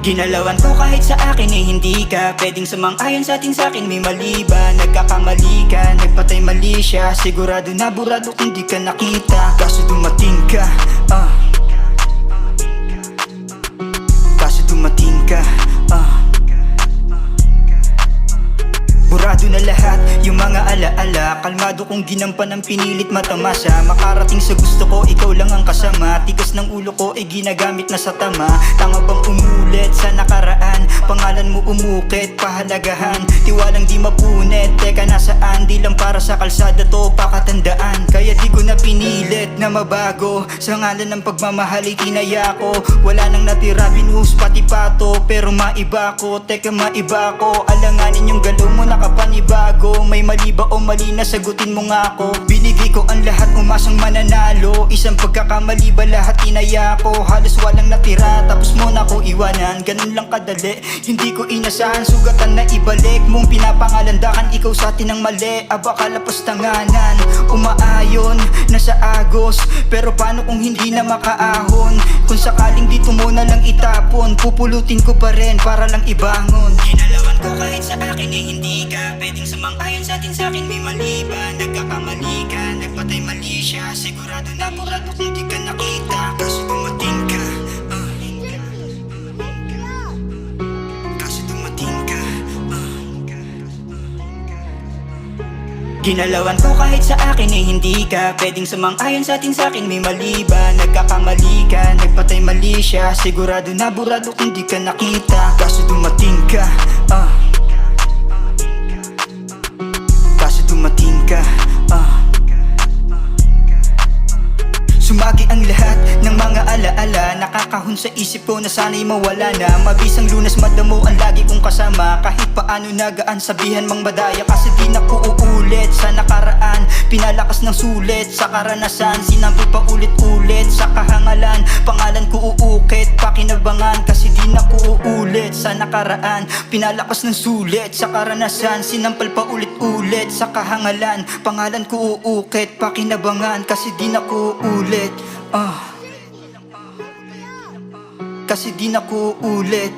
Ginalawan ko kahit sa akin eh hindi ka pwedeng sumang-ayon sa atin, sa'kin may mali ba? Nagkakamali ka, nagpatay mali siya. Sigurado na burado kung di ka nakita. Kaso dumating ka, kaso dumating ka, burado na lahat yung mga alaala. Kalmado kong ginampan ng pinilit matamasa. Makarating sa gusto ko, ikaw lang ang kasama. Tigas ng ulo ko ay ginagamit na sa tama. Tanga bang umulit sa nakaraan? Pangalan mo umukit, pahalagahan. Tiwalang di mapunit, teka nasaan? Di lang para sa kalsada to, pakatandaan. Kaya di ko na pinilit na mabago. Sa ngalan ng pagmamahal ay tinaya ko. Wala nang natira, binuhos pati pato. Pero maiba ko, teka maiba ko. Alanganin yung galaw mo nakapanibago. May mali ba o mali na sagutin mo nga ako. Binigay ko ang lahat, umasang mananalo. Isang pagkakamali ba lahat tinaya ko. Halos walang natira, tapos mo na ko iwanan. Ganun lang kadali, hindi ko inasahan. Sugatan na ibalik mong pinapangalandakan. Ikaw sa atin ang mali, aba kalapos tanganan. Umaayon, nasa agos. Pero paano kung hindi na makaahon? Kung sakaling dito mo na lang itapon, pupulutin ko pa rin para lang ibangon. Ginalawan ko kahit sa akin eh hindi ka pwedeng sumang-ayon sa atin, sa'kin may mali ba? Nagkakamali ka, nagpatay mali siya. Sigurado na burado kung di ka nakita. Kaso dumating ka, kaso dumating ka, Ginalawan ko kahit sa akin eh hindi ka pwedeng sumang-ayon sa atin, sa'kin may mali ba? Nagkakamali ka, nagpatay mali siya. Sigurado na burado kung di ka nakita. Kaso dumating ka, kaso dumating ka, Sumagi ang lahat ng mga alaala. Nakakahon sa isip ko na sana'y mawala na. Mabisang Lunas, madamo ang lagi kong kasama. Kahit paano nagaan, sabihan mang madaya. Kasi di na ko uulit sa nakaraan. Pinalakas ng sulit sa karanasan. Sinampay pa ulit-ulit sa kahangalan. Pangalan ko uukit, pakinabangan. Kasi di na ko uulit sa nakaraan. Pinalakas ng sulit sa karanasan. Sinampal pa ulit-ulit sa kahangalan. Pangalan ko uukit, pakinabangan. Kasi di na ko uulit, kasi di na ko ulit,